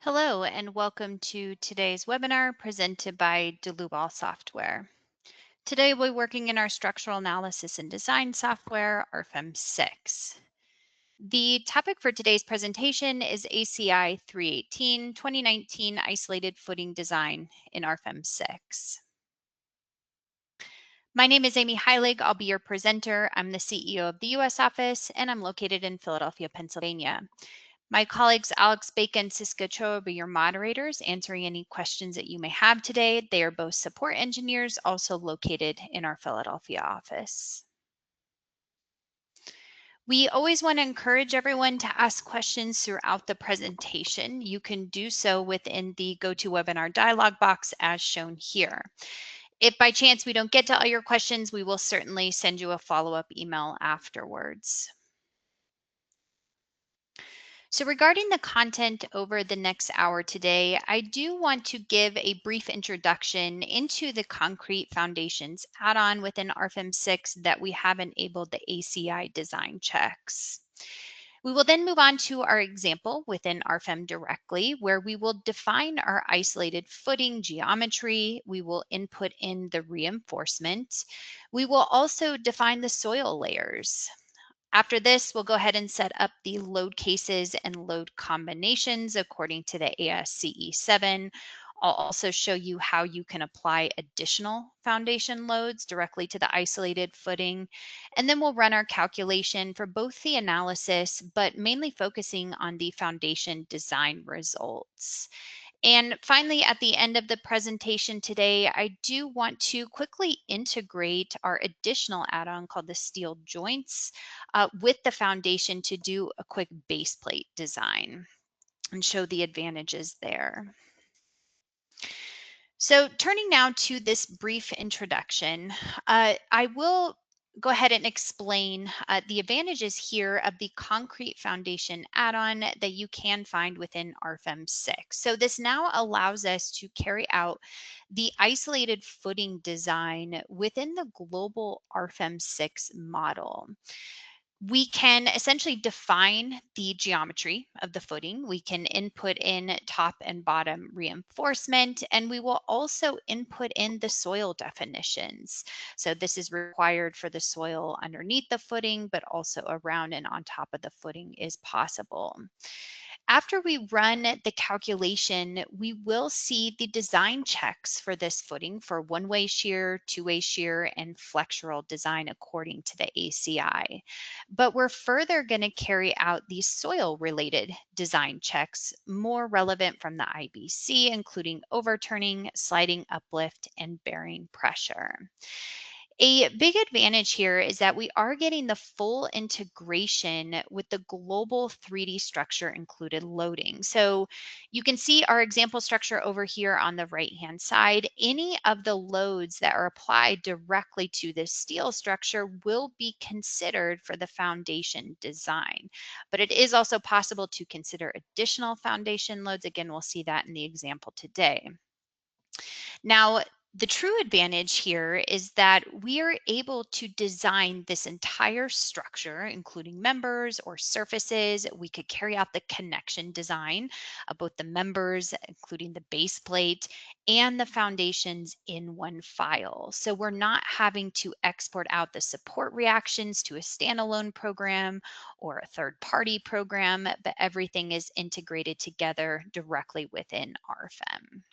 Hello, and welcome to today's webinar presented by Delubal Software. Today, we're working in our structural analysis and design software, Rfem 6. The topic for today's presentation is ACI 318 2019 Isolated Footing Design in Rfem 6. My name is Amy Heilig. I'll be your presenter. I'm the CEO of the US office, and I'm located in Philadelphia, Pennsylvania. My colleagues Alex Bacon and Siska Cho will be your moderators, answering any questions that you may have today. They are both support engineers, also located in our Philadelphia office. We always want to encourage everyone to ask questions throughout the presentation. You can do so within the GoToWebinar dialog box as shown here. If by chance we don't get to all your questions, we will certainly send you a follow-up email afterwards. So regarding the content over the next hour today, I do want to give a brief introduction into the concrete foundations add-on within Rfem 6 that we have enabled the ACI design checks. We will then move on to our example within Rfem directly, where we will define our isolated footing geometry. We will input in the reinforcement. We will also define the soil layers. After this, we'll go ahead and set up the load cases and load combinations according to the ASCE 7. I'll also show you how you can apply additional foundation loads directly to the isolated footing. And then we'll run our calculation for both the analysis, but mainly focusing on the foundation design results. And finally, at the end of the presentation today, I do want to quickly integrate our additional add-on called the steel joints with the foundation to do a quick base plate design and show the advantages there. So turning now to this brief introduction, I will go ahead and explain the advantages here of the concrete foundation add-on that you can find within Rfem 6. So this now allows us to carry out the isolated footing design within the global Rfem 6 model. We can essentially define the geometry of the footing. We can input in top and bottom reinforcement, and we will also input in the soil definitions. So this is required for the soil underneath the footing, but also around and on top of the footing is possible. After we run the calculation, we will see the design checks for this footing for one-way shear, two-way shear, and flexural design according to the ACI. But we're further going to carry out these soil-related design checks, more relevant from the IBC, including overturning, sliding uplift, and bearing pressure. A big advantage here is that we are getting the full integration with the global 3D structure included loading. So you can see our example structure over here on the right-hand side. Any of the loads that are applied directly to this steel structure will be considered for the foundation design. But it is also possible to consider additional foundation loads. Again, we'll see that in the example today. Now, the true advantage here is that we are able to design this entire structure, including members or surfaces. We could carry out the connection design of both the members, including the base plate, and the foundations in one file. So we're not having to export out the support reactions to a standalone program or a third-party program, but everything is integrated together directly within Rfem.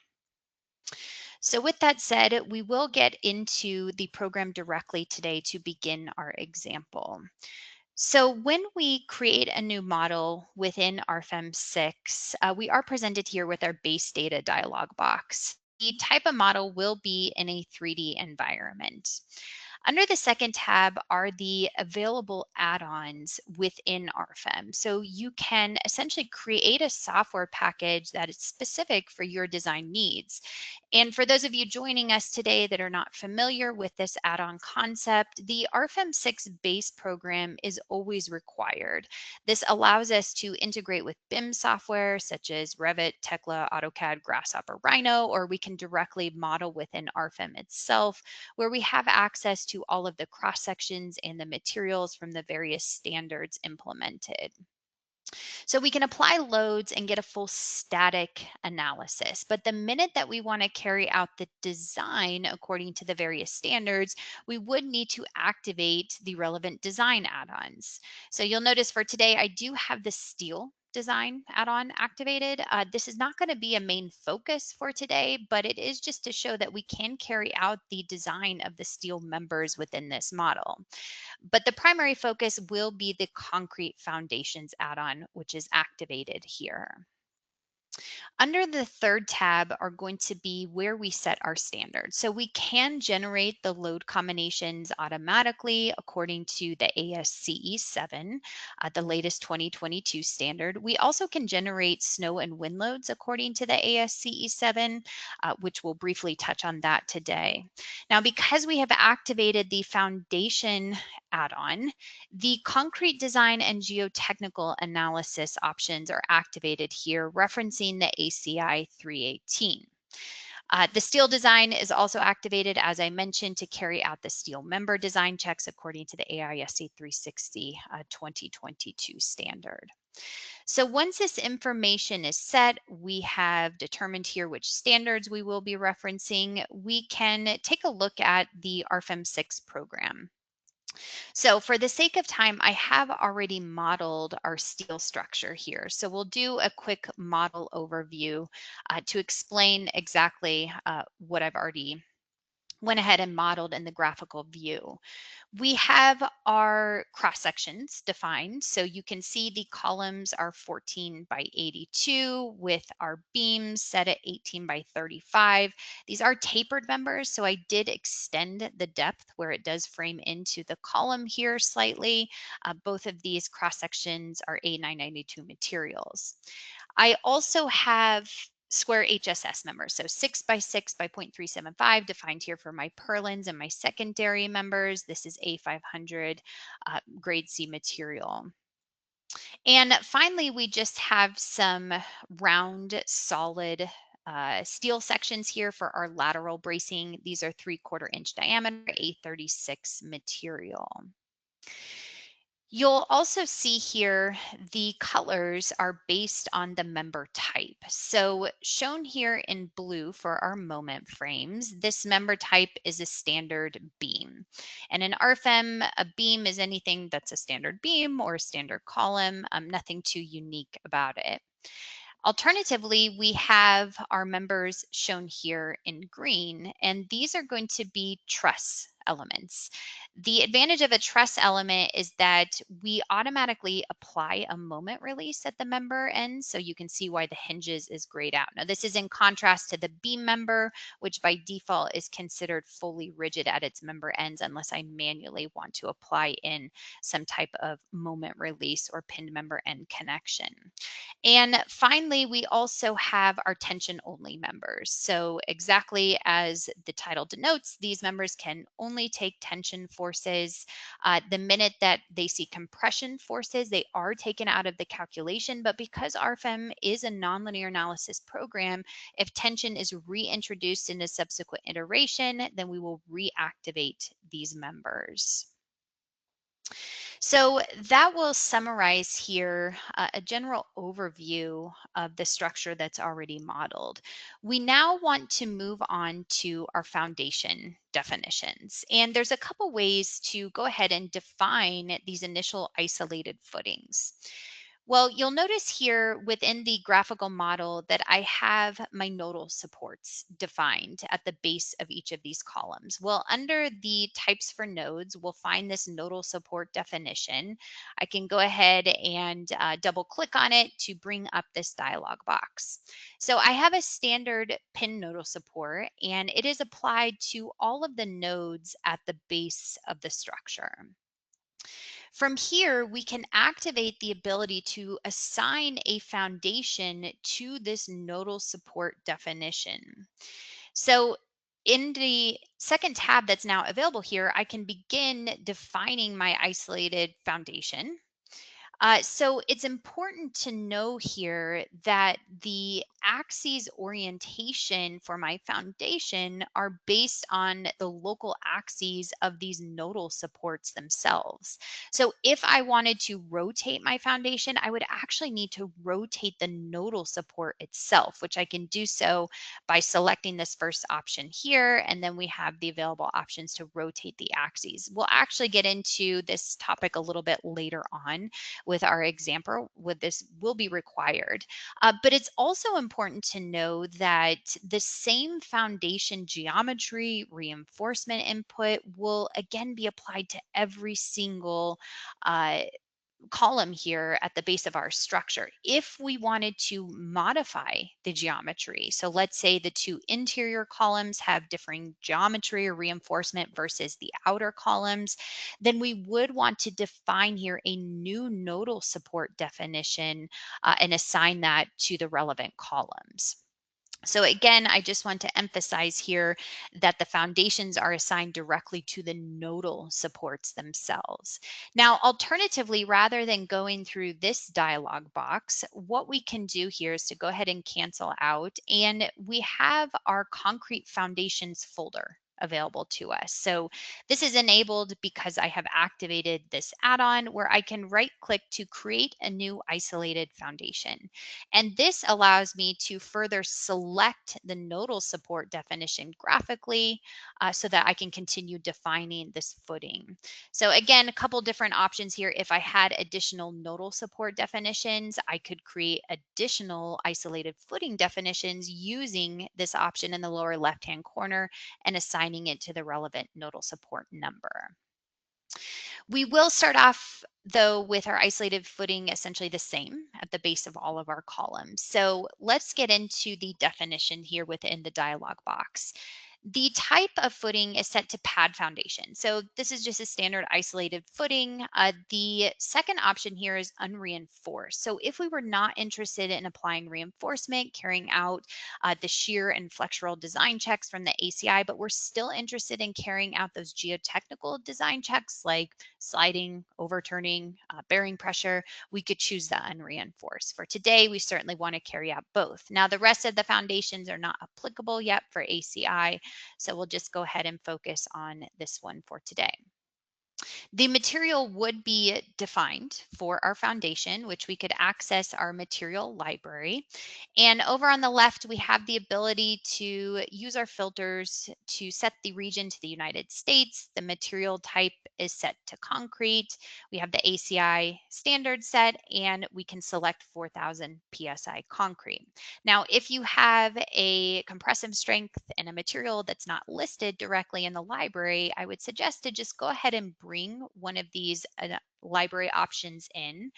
So with that said, we will get into the program directly today to begin our example. So when we create a new model within Rfem 6, we are presented here with our base data dialog box. The type of model will be in a 3D environment. Under the second tab are the available add-ons within Rfem. So you can essentially create a software package that is specific for your design needs. And for those of you joining us today that are not familiar with this add-on concept, the Rfem 6 base program is always required. This allows us to integrate with BIM software such as Revit, Tekla, AutoCAD, Grasshopper, Rhino, or we can directly model within Rfem itself, where we have access to all of the cross sections and the materials from the various standards implemented. So we can apply loads and get a full static analysis. But the minute that we want to carry out the design according to the various standards, we would need to activate the relevant design add-ons. So you'll notice for today, I do have the steel design add-on activated. This is not going to be a main focus for today, but it is just to show that we can carry out the design of the steel members within this model. But the primary focus will be the concrete foundations add-on, which is activated here. Under the third tab are going to be where we set our standards. So we can generate the load combinations automatically according to the ASCE 7, the latest 2022 standard. We also can generate snow and wind loads according to the ASCE 7, which we'll briefly touch on that today. Now, because we have activated the foundation add-on, the concrete design and geotechnical analysis options are activated here, referencing the ACI 318. The steel design is also activated, as I mentioned, to carry out the steel member design checks according to the AISA 360 2022 standard. So once this information is set, we have determined here which standards we will be referencing. We can take a look at the Rfem 6 program. So for the sake of time, I have already modeled our steel structure here. So we'll do a quick model overview to explain exactly what I've already went ahead and modeled in the graphical view. We have our cross sections defined. So you can see the columns are 14 by 82 with our beams set at 18 by 35. These are tapered members. So I did extend the depth where it does frame into the column here slightly. Both of these cross sections are A992 materials. I also have square HSS members. So 6 by 6 by 0.375 defined here for my purlins and my secondary members. This is A500 grade C material. And finally, we just have some round solid steel sections here for our lateral bracing. These are 3/4 inch diameter A36 material. You'll also see here the colors are based on the member type. So shown here in blue for our moment frames, this member type is a standard beam. And in RFEM, a beam is anything that's a standard beam or a standard column, nothing too unique about it. Alternatively, we have our members shown here in green, and these are going to be truss elements. The advantage of a truss element is that we automatically apply a moment release at the member end, so you can see why the hinges is grayed out. Now, this is in contrast to the beam member, which by default is considered fully rigid at its member ends unless I manually want to apply in some type of moment release or pinned member end connection. And finally, we also have our tension only members. So exactly as the title denotes, these members can only take tension forces. The minute that they see compression forces, they are taken out of the calculation. But because RFEM is a nonlinear analysis program, if tension is reintroduced in a subsequent iteration, then we will reactivate these members. So that will summarize here a general overview of the structure that's already modeled. We now want to move on to our foundation definitions. And there's a couple ways to go ahead and define these initial isolated footings. Well, you'll notice here within the graphical model that I have my nodal supports defined at the base of each of these columns. Well, under the types for nodes, we'll find this nodal support definition. I can go ahead and double click on it to bring up this dialog box. So I have a standard pin nodal support, and it is applied to all of the nodes at the base of the structure. From here, we can activate the ability to assign a foundation to this nodal support definition. So in the second tab that's now available here, I can begin defining my isolated foundation. So it's important to know here that the axes orientation for my foundation are based on the local axes of these nodal supports themselves. So if I wanted to rotate my foundation, I would actually need to rotate the nodal support itself, which I can do so by selecting this first option here. And then we have the available options to rotate the axes. We'll actually get into this topic a little bit later on with our example. With this will be required. But it's also important to know that the same foundation geometry reinforcement input will again be applied to every single uh, column here at the base of our structure. If we wanted to modify the geometry, so let's say the two interior columns have differing geometry or reinforcement versus the outer columns, then we would want to define here a new nodal support definition and assign that to the relevant columns. So again, I just want to emphasize here that the foundations are assigned directly to the nodal supports themselves. Now, alternatively, rather than going through this dialog box, what we can do here is to go ahead and cancel out, and we have our concrete foundations folder available to us. So this is enabled because I have activated this add-on where I can right click to create a new isolated foundation. And this allows me to further select the nodal support definition graphically so that I can continue defining this footing. So again, a couple different options here. If I had additional nodal support definitions, I could create additional isolated footing definitions using this option in the lower left-hand corner and assigning it to the relevant nodal support number. We will start off though with our isolated footing essentially the same at the base of all of our columns. So let's get into the definition here within the dialog box. The type of footing is set to pad foundation. So this is just a standard isolated footing. The second option here is unreinforced. So if we were not interested in applying reinforcement, carrying out the shear and flexural design checks from the ACI, but we're still interested in carrying out those geotechnical design checks like sliding, overturning, bearing pressure, we could choose the unreinforced. For today, we certainly want to carry out both. Now, the rest of the foundations are not applicable yet for ACI, so we'll just go ahead and focus on this one for today. The material would be defined for our foundation, which we could access our material library. And over on the left, we have the ability to use our filters to set the region to the United States. The material type is set to concrete. We have the ACI standard set, and we can select 4,000 PSI concrete. Now, if you have a compressive strength and a material that's not listed directly in the library, I would suggest to just go ahead and bring one of these library options in.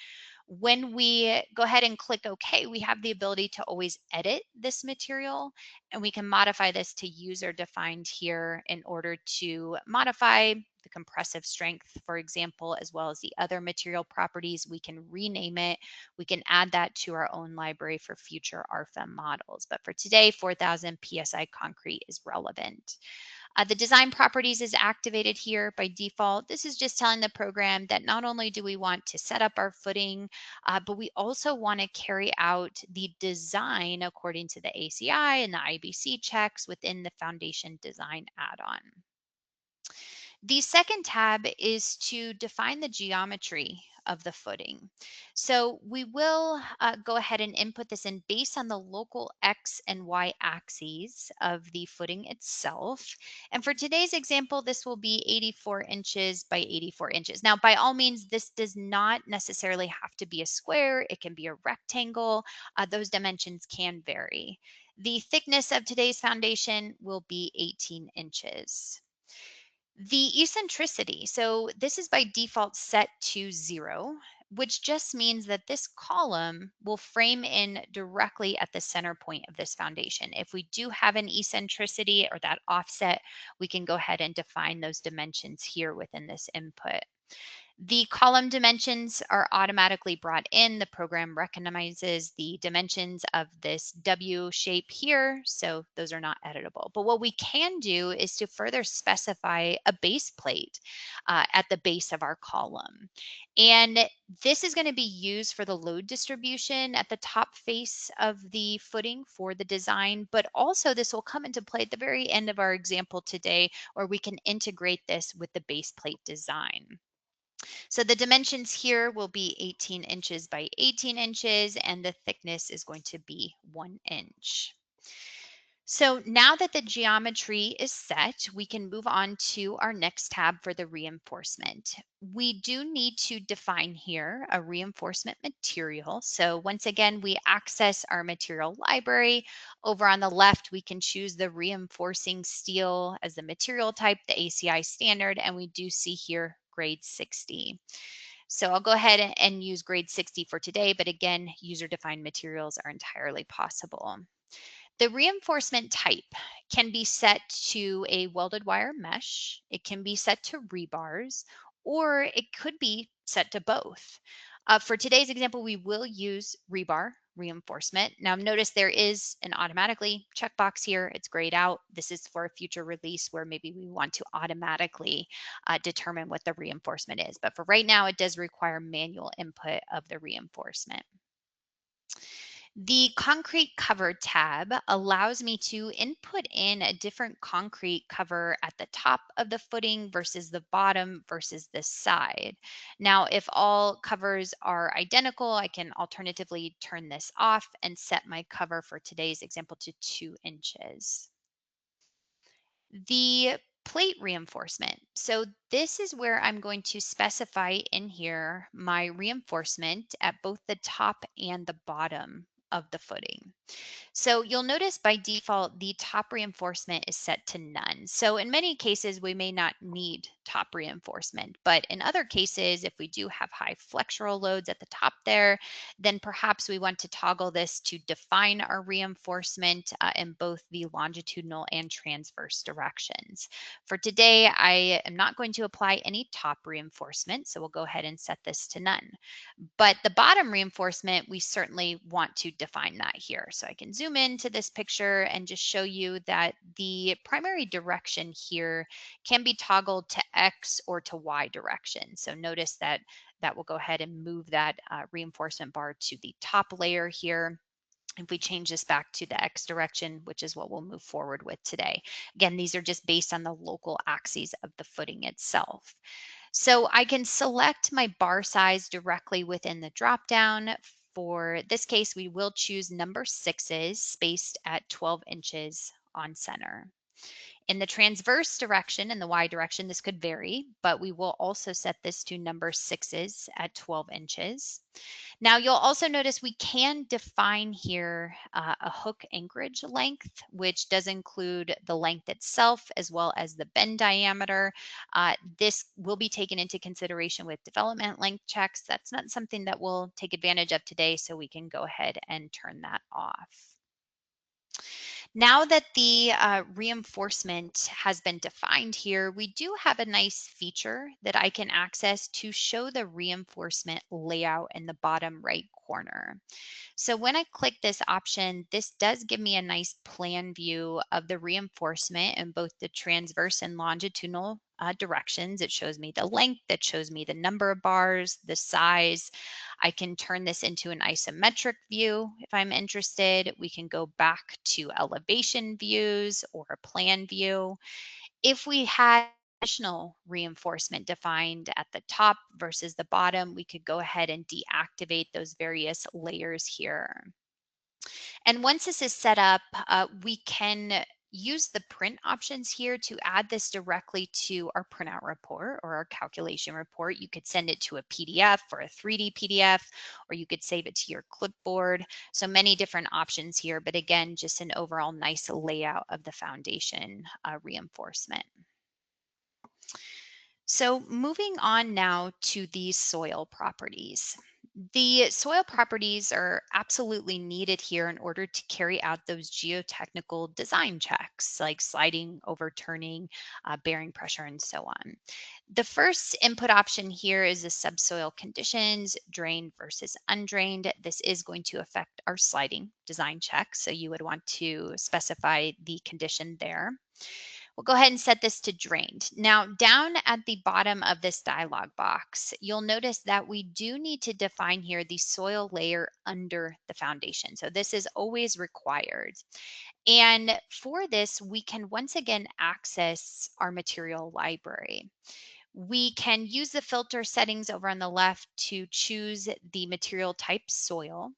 When we go ahead and click OK, we have the ability to always edit this material, and we can modify this to user defined here in order to modify the compressive strength, for example, as well as the other material properties. We can rename it. We can add that to our own library for future Rfem models. But for today, 4,000 PSI concrete is relevant. The design properties is activated here by default. This is just telling the program that not only do we want to set up our footing, but we also want to carry out the design according to the ACI and the IBC checks within the foundation design add-on. The second tab is to define the geometry of the footing. So we will go ahead and input this in based on the local X and Y axes of the footing itself. And for today's example, this will be 84 inches by 84 inches. Now, by all means, this does not necessarily have to be a square. It can be a rectangle. Those dimensions can vary. The thickness of today's foundation will be 18 inches. The eccentricity, so this is by default set to 0, which just means that this column will frame in directly at the center point of this foundation. If we do have an eccentricity or that offset, we can go ahead and define those dimensions here within this input. The column dimensions are automatically brought in. The program recognizes the dimensions of this W shape here, so those are not editable. But what we can do is to further specify a base plate at the base of our column. And this is going to be used for the load distribution at the top face of the footing for the design, but also this will come into play at the very end of our example today, where we can integrate this with the base plate design. So the dimensions here will be 18 inches by 18 inches, and the thickness is going to be 1 inch. So now that the geometry is set, we can move on to our next tab for the reinforcement. We do need to define here a reinforcement material. So once again, we access our material library. Over on the left, we can choose the reinforcing steel as the material type, the ACI standard, and we do see here grade 60. So I'll go ahead and use grade 60 for today, but again, user-defined materials are entirely possible. The reinforcement type can be set to a welded wire mesh, it can be set to rebars, or it could be set to both. For today's example, we will use rebar reinforcement. Now notice there is an automatically checkbox here. It's grayed out. This is for a future release where maybe we want to automatically determine what the reinforcement is. But for right now, it does require manual input of the reinforcement. The concrete cover tab allows me to input in a different concrete cover at the top of the footing versus the bottom versus the side. Now, if all covers are identical, I can alternatively turn this off and set my cover for today's example to 2 inches. The plate reinforcement. So this is where I'm going to specify in here my reinforcement at both the top and the bottom of the footing. So you'll notice by default, the top reinforcement is set to none. So in many cases, we may not need top reinforcement, but in other cases, if we do have high flexural loads at the top there, then perhaps we want to toggle this to define our reinforcement in both the longitudinal and transverse directions. For today, I am not going to apply any top reinforcement, so we'll go ahead and set this to none. But the bottom reinforcement, we certainly want to define that here. So I can zoom into this picture and just show you that the primary direction here can be toggled to X or to Y direction. So notice that that will go ahead and move that reinforcement bar to the top layer here. If we change this back to the X direction, which is what we'll move forward with today. Again, these are just based on the local axes of the footing itself. So I can select my bar size directly within the dropdown. For this case, we will choose number 6s spaced at 12 inches on center. In the transverse direction and the Y direction, this could vary, but we will also set this to number 6s at 12 inches. Now you'll also notice we can define here a hook anchorage length, which does include the length itself as well as the bend diameter. This will be taken into consideration with development length checks. That's not something that we'll take advantage of today, so we can go ahead and turn that off. Now that the reinforcement has been defined here, we do have a nice feature that I can access to show the reinforcement layout in the bottom right corner. So when I click this option, this does give me a nice plan view of the reinforcement in both the transverse and longitudinal directions. It shows me the length, it shows me the number of bars, the size. I can turn this into an isometric view if I'm interested. We can go back to elevation views or a plan view. If we had additional reinforcement defined at the top versus the bottom, we could go ahead and deactivate those various layers here. And once this is set up, we can use the print options here to add this directly to our printout report or our calculation report. You could send it to a PDF or a 3D PDF, or you could save it to your clipboard. So many different options here, but again, just an overall nice layout of the foundation reinforcement. So moving on now to the soil properties. The soil properties are absolutely needed here in order to carry out those geotechnical design checks, like sliding, overturning, bearing pressure, and so on. The first input option here is the subsoil conditions, drained versus undrained. This is going to affect our sliding design check, so you would want to specify the condition there. We'll go ahead and set this to drained. Now, down at the bottom of this dialog box, you'll notice that we do need to define here the soil layer under the foundation. So this is always required. And for this, we can once again access our material library. We can use the filter settings over on the left to choose the material type soil.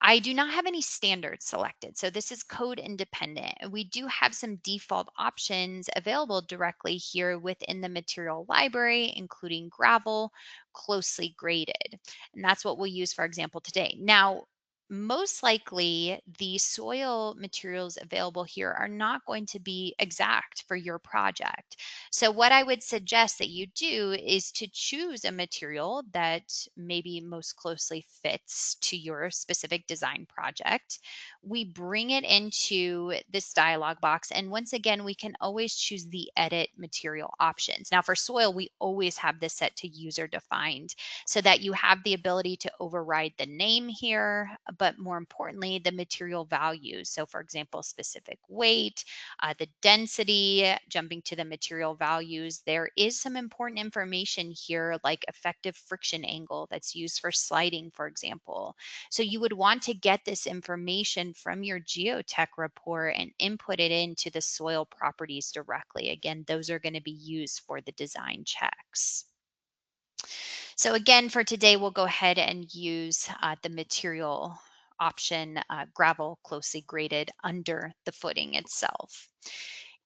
I do not have any standards selected, so this is code independent. We do have some default options available directly here within the material library, including gravel, closely graded. And that's what we'll use, for example, today. Now, most likely the soil materials available here are not going to be exact for your project. So what I would suggest that you do is to choose a material that maybe most closely fits to your specific design project. We bring it into this dialog box, and once again, we can always choose the edit material options. Now for soil, we always have this set to user defined so that you have the ability to override the name here, but more importantly, the material values. So for example, specific weight, the density, jumping to the material values, there is some important information here like effective friction angle that's used for sliding, for example. So you would want to get this information from your geotech report and input it into the soil properties directly. Again, those are going to be used for the design checks. So again, for today, we'll go ahead and use the material option, gravel closely graded under the footing itself.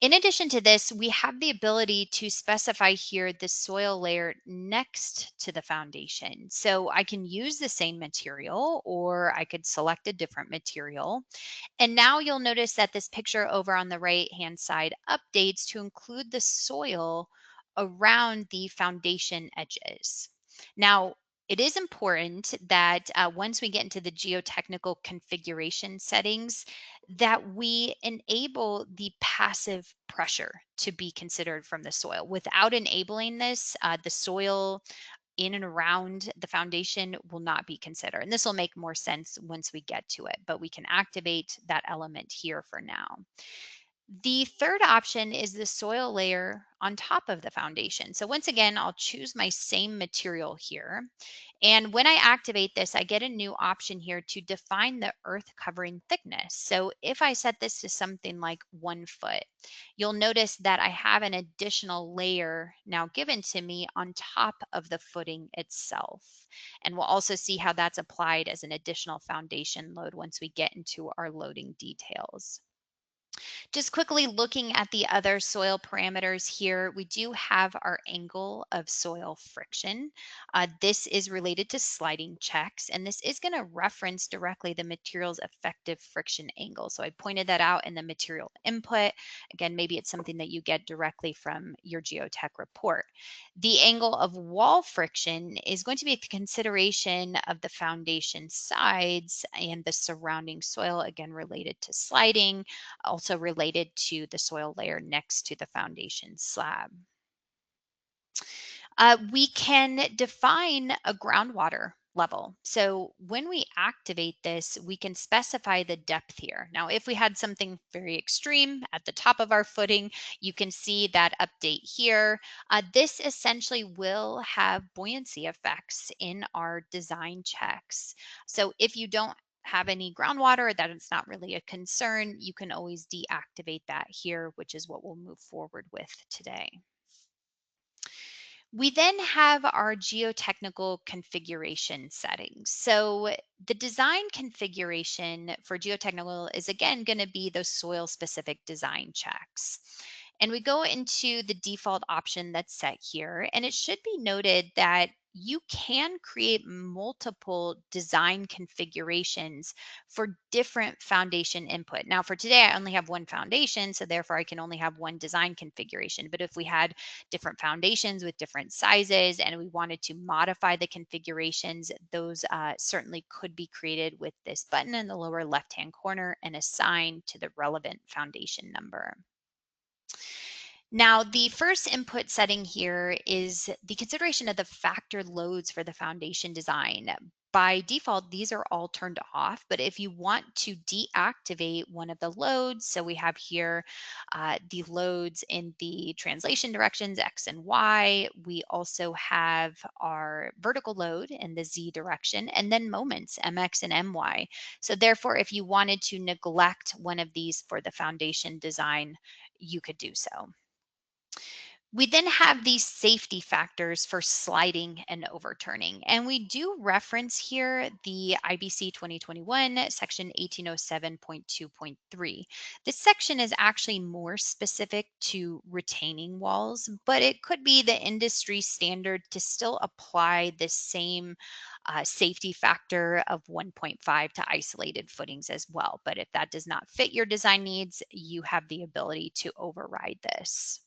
In addition to this, we have the ability to specify here the soil layer next to the foundation. So I can use the same material or I could select a different material. And now you'll notice that this picture over on the right-hand side updates to include the soil around the foundation edges. Now, it is important that once we get into the geotechnical configuration settings, that we enable the passive pressure to be considered from the soil. Without enabling this, the soil in and around the foundation will not be considered. And this will make more sense once we get to it, but we can activate that element here for now. The third option is the soil layer on top of the foundation. So once again, I'll choose my same material here. And when I activate this, I get a new option here to define the earth covering thickness. So if I set this to something like 1 foot, you'll notice that I have an additional layer now given to me on top of the footing itself. And we'll also see how that's applied as an additional foundation load once we get into our loading details. Just quickly looking at the other soil parameters here, we do have our angle of soil friction. This is related to sliding checks, and this is going to reference directly the material's effective friction angle. So I pointed that out in the material input. Again, maybe it's something that you get directly from your geotech report. The angle of wall friction is going to be a consideration of the foundation sides and the surrounding soil, again, related to sliding, also related to the soil layer next to the foundation slab. We can define a groundwater level. So when we activate this, we can specify the depth here. Now, if we had something very extreme at the top of our footing, you can see that update here. This essentially will have buoyancy effects in our design checks. So if you don't have any groundwater, that it's not really a concern, you can always deactivate that here, which is what we'll move forward with today. We then have our geotechnical configuration settings. So the design configuration for geotechnical is again going to be those soil specific design checks. And we go into the default option that's set here. And it should be noted that you can create multiple design configurations for different foundation input. Now, for today, I only have one foundation, so therefore I can only have one design configuration. But if we had different foundations with different sizes and we wanted to modify the configurations, those certainly could be created with this button in the lower left-hand corner and assigned to the relevant foundation number. Now, the first input setting here is the consideration of the factor loads for the foundation design. By default, these are all turned off, but if you want to deactivate one of the loads, so we have here the loads in the translation directions, X and Y. We also have our vertical load in the Z direction, and then moments, MX and MY. So therefore, if you wanted to neglect one of these for the foundation design, you could do so. We then have these safety factors for sliding and overturning. And we do reference here the IBC 2021, section 1807.2.3. This section is actually more specific to retaining walls, but it could be the industry standard to still apply the same safety factor of 1.5 to isolated footings as well. But if that does not fit your design needs, you have the ability to override this.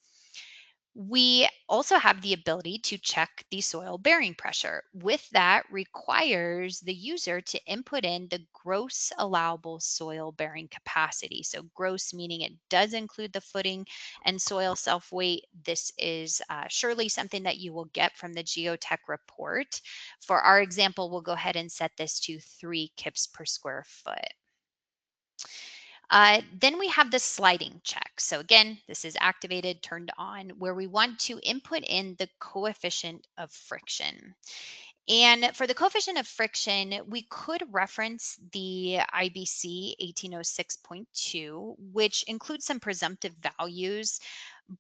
We also have the ability to check the soil bearing pressure. With that requires the user to input in the gross allowable soil bearing capacity. So gross meaning it does include the footing and soil self-weight. This is surely something that you will get from the geotech report. For our example, we'll go ahead and set this to 3 kips per square foot. Then we have the sliding check. So again, this is activated, turned on, where we want to input in the coefficient of friction. And for the coefficient of friction, we could reference the IBC 1806.2, which includes some presumptive values,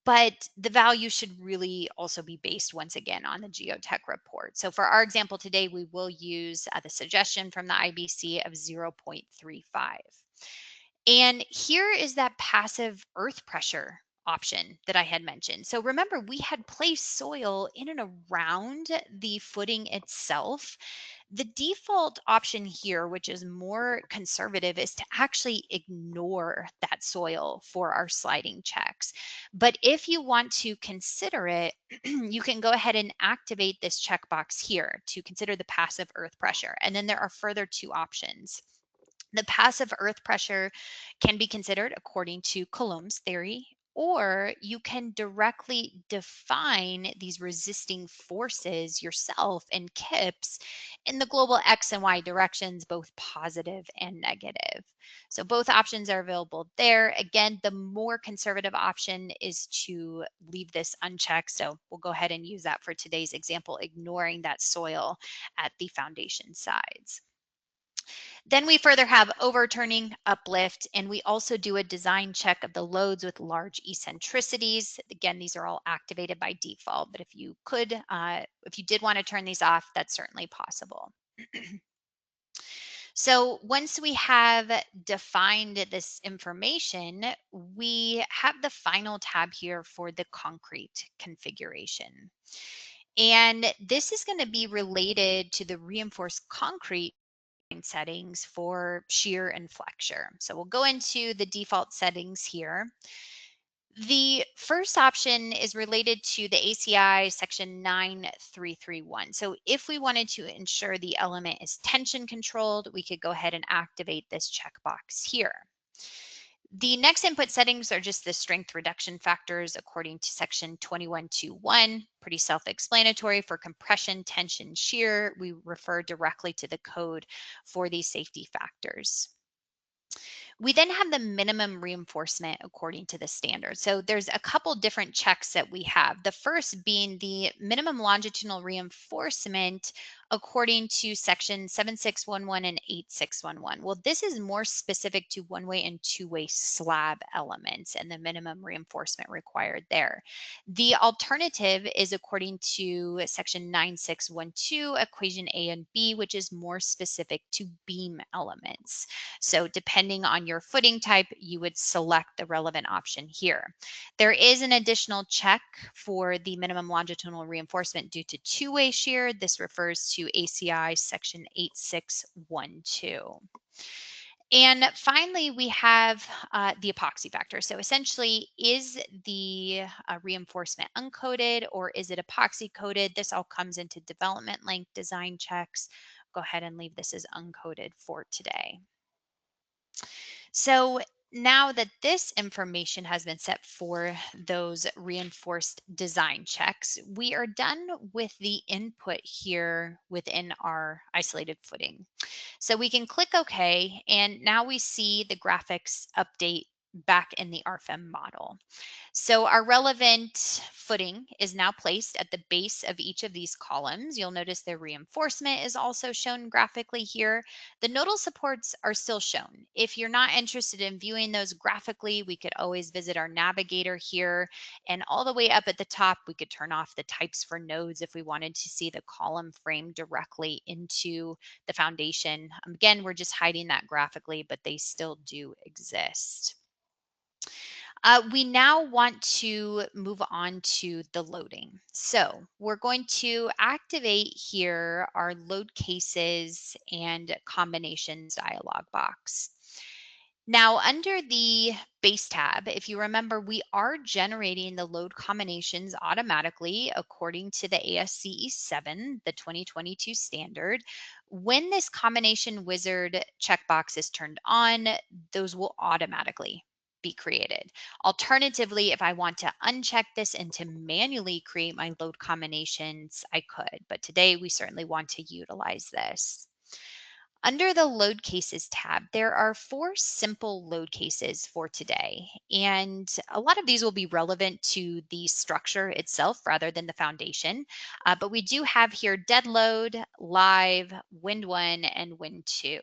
but the value should really also be based once again on the geotech report. So for our example today, we will use the suggestion from the IBC of 0.35. And here is that passive earth pressure option that I had mentioned. So remember, we had placed soil in and around the footing itself. The default option here, which is more conservative, is to actually ignore that soil for our sliding checks. But if you want to consider it, you can go ahead and activate this checkbox here to consider the passive earth pressure. And then there are further 2 options. The passive earth pressure can be considered according to Coulomb's theory, or you can directly define these resisting forces yourself in kips in the global X and Y directions, both positive and negative. So both options are available there. Again, the more conservative option is to leave this unchecked. So we'll go ahead and use that for today's example, ignoring that soil at the foundation sides. Then we further have overturning, uplift, and we also do a design check of the loads with large eccentricities. Again, these are all activated by default, but if you did want to turn these off, that's certainly possible. So once we have defined this information, we have the final tab here for the concrete configuration. And this is going to be related to the reinforced concrete settings for shear and flexure. So we'll go into the default settings here. The first option is related to the ACI section 9331. So if we wanted to ensure the element is tension controlled, we could go ahead and activate this checkbox here. The next input settings are just the strength reduction factors according to section 2121, pretty self-explanatory. For compression, tension, shear, we refer directly to the code for these safety factors. We then have the minimum reinforcement according to the standard. So there's a couple different checks that we have. The first being the minimum longitudinal reinforcement according to section 7611 and 8611. Well, this is more specific to one-way and two-way slab elements and the minimum reinforcement required there. The alternative is according to section 9612, equation A and B, which is more specific to beam elements. So depending on on your footing type, you would select the relevant option here. There is an additional check for the minimum longitudinal reinforcement due to two-way shear. This refers to ACI section 8612. And finally, we have the epoxy factor. So essentially, is the reinforcement uncoated or is it epoxy coated? This all comes into development length design checks. Go ahead and leave this as uncoated for today. So now that this information has been set for those reinforced design checks, we are done with the input here within our isolated footing. So we can click OK, and now we see the graphics update back in the Rfem model. So our relevant footing is now placed at the base of each of these columns. You'll notice the reinforcement is also shown graphically here. The nodal supports are still shown. If you're not interested in viewing those graphically, we could always visit our navigator here. And all the way up at the top, we could turn off the types for nodes if we wanted to see the column frame directly into the foundation. Again, we're just hiding that graphically, but they still do exist. We now want to move on to the loading. So we're going to activate here our load cases and combinations dialog box. Now, under the base tab, if you remember, we are generating the load combinations automatically according to the ASCE 7, the 2022 standard. When this combination wizard checkbox is turned on, those will automatically be created. Alternatively, if I want to uncheck this and to manually create my load combinations, I could, but today we certainly want to utilize this. Under the load cases tab, there are 4 simple load cases for today. And a lot of these will be relevant to the structure itself rather than the foundation. But we do have here dead load, live, wind 1, and wind 2.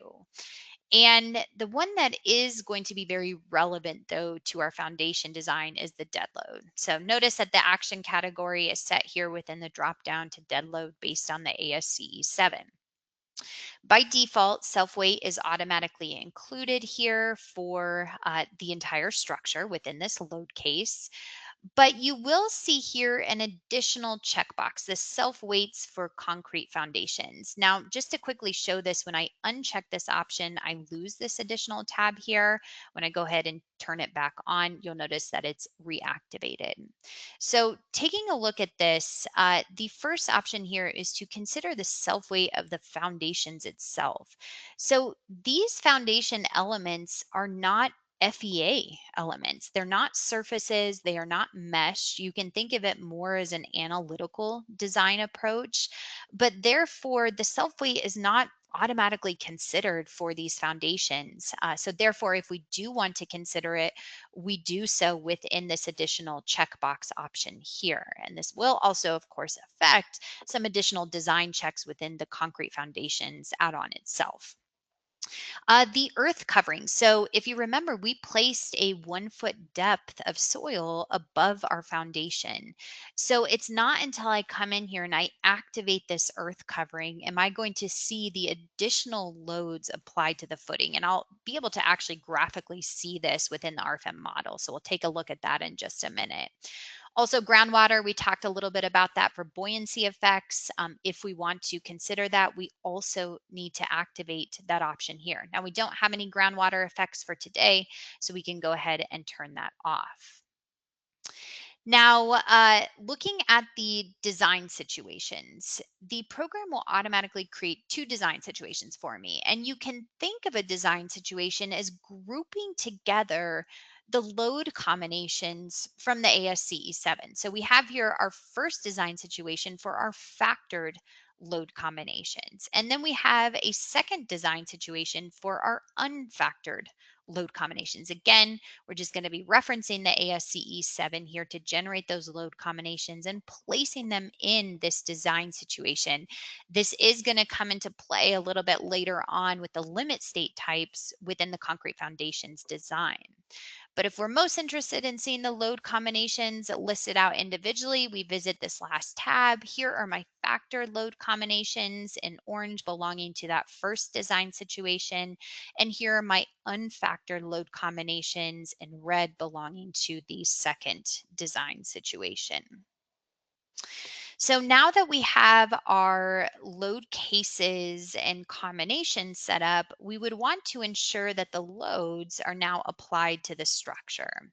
And the one that is going to be very relevant, though, to our foundation design is the dead load. So notice that the action category is set here within the drop down to dead load based on the ASCE 7. By default, self-weight is automatically included here for the entire structure within this load case. But you will see here an additional checkbox, the self-weights for concrete foundations. Now, just to quickly show this, when I uncheck this option, I lose this additional tab here. When I go ahead and turn it back on, you'll notice that it's reactivated. So taking a look at this, the first option here is to consider the self-weight of the foundations itself. So these foundation elements are not FEA elements. They're not surfaces, they are not mesh. You can think of it more as an analytical design approach, but therefore the self-weight is not automatically considered for these foundations. So therefore, if we do want to consider it, we do so within this additional checkbox option here. And this will also, of course, affect some additional design checks within the concrete foundations add-on itself. The earth covering. So if you remember, we placed a 1-foot depth of soil above our foundation. So it's not until I come in here and I activate this earth covering, am I going to see the additional loads applied to the footing. And I'll be able to actually graphically see this within the Rfem model. So we'll take a look at that in just a minute. Also, groundwater, we talked a little bit about that for buoyancy effects. If we want to consider that, we also need to activate that option here. Now, we don't have any groundwater effects for today, so we can go ahead and turn that off. Now, looking at the design situations, the program will automatically create 2 design situations for me. And you can think of a design situation as grouping together the load combinations from the ASCE 7. So we have here our first design situation for our factored load combinations. And then we have a second design situation for our unfactored load combinations. Again, we're just going to be referencing the ASCE 7 here to generate those load combinations and placing them in this design situation. This is going to come into play a little bit later on with the limit state types within the concrete foundations design. But if we're most interested in seeing the load combinations listed out individually, we visit this last tab. Here are my factor load combinations in orange belonging to that first design situation. And here are my unfactored load combinations in red belonging to the second design situation. So now that we have our load cases and combinations set up, we would want to ensure that the loads are now applied to the structure.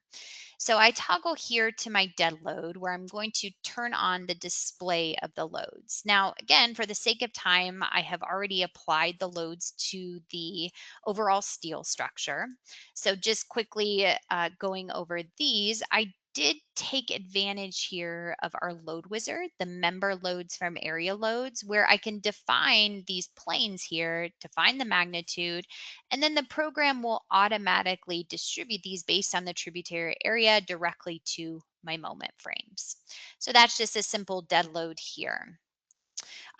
So I toggle here to my dead load where I'm going to turn on the display of the loads. Now, again, for the sake of time, I have already applied the loads to the overall steel structure. So just quickly going over these, I did take advantage here of our load wizard, the member loads from area loads, where I can define these planes here to find the magnitude, and then the program will automatically distribute these based on the tributary area directly to my moment frames. So that's just a simple dead load here.